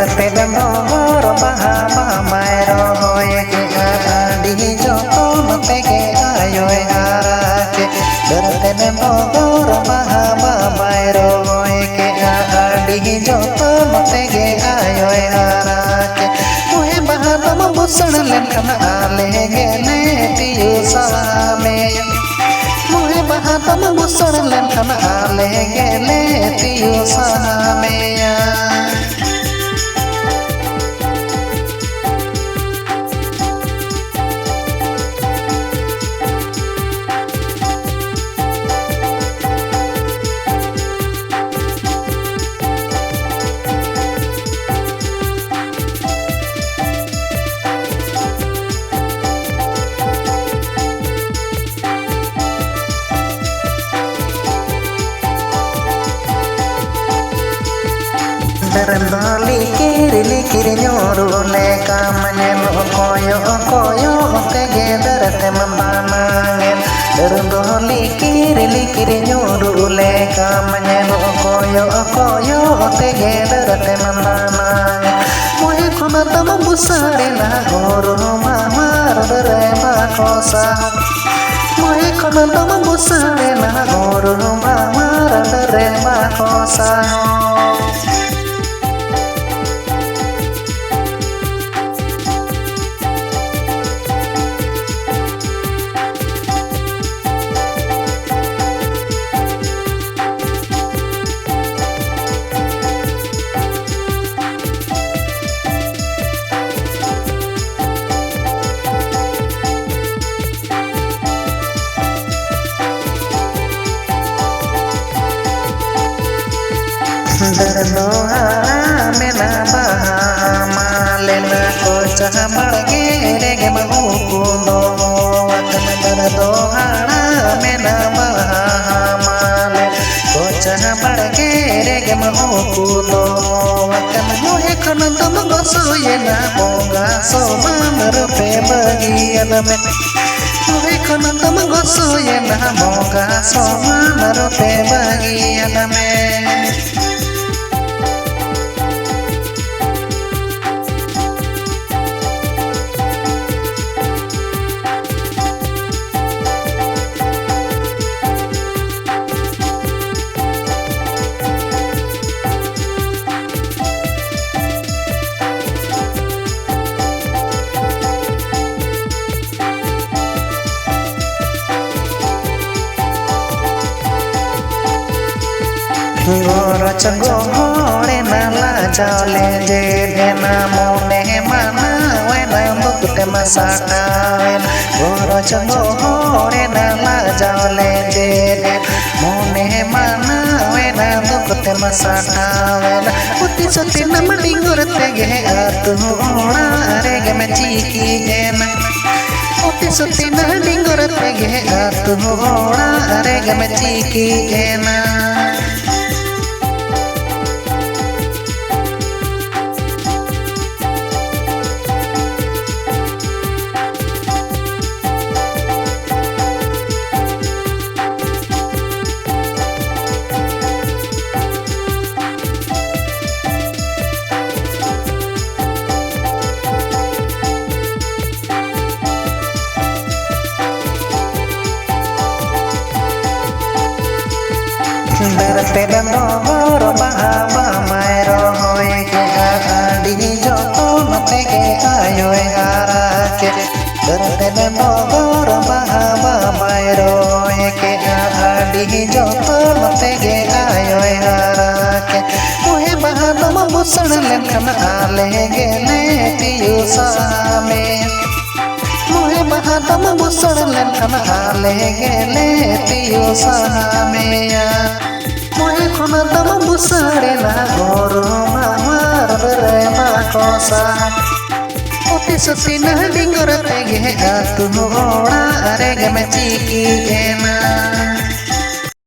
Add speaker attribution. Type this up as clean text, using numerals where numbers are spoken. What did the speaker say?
Speaker 1: धरते डोर बहा मायरो होए के आडी जो तो मते के आयो हारा के धरते डोर बहा मायरो होए के आडी जो तो मते के आयो हारा के मुहे बहा तम बुसण लेन कन आले गेले तियो सामे मुहे बहा तम बुसण लेन कन आले गेले तियो सामे Derendali kiri nyoru leka menyelo koyo kege derete membanangin Derendali kiri nyoru leka menyelo koyo kege derete membanangin Moye kuna tama busari na guru mamar derema kosa Moye kuna tama busari na guru mamar derema kosa Derdoa mena baha malena ko chahamar ge mahukundo derdoa mena baha malen ko chahamar ge mahukundo mohe khana tam gosoye na bonga so mamar pe bagiyan me mohe khana tam gosoye na bonga so mamar pe bagiyan me Goro chongo hore nala jale je dena mone mana wena mukte masaka wen Goro chongo hore nala jale je dena mone mana wena mukte masaka wen Uti soti namadi gurte ge atu ora rege me chiki jena Uti soti namadi gurte ge atu ora rege me chiki jena Derete dendor baha maero hoye ke aadi jo to mate ke ayo hara ke Derete dendor baha maero hoye ke aadi jo to mate ke ayo hara ke Mohe baha tam busan len kan ale gele tiyo same Mohe baha tam busan len kan ale gele tiyo same Mohe kuna tam busare na goro mamar derema kosa Oti soti na dingor tege atu ora rege me chiki ena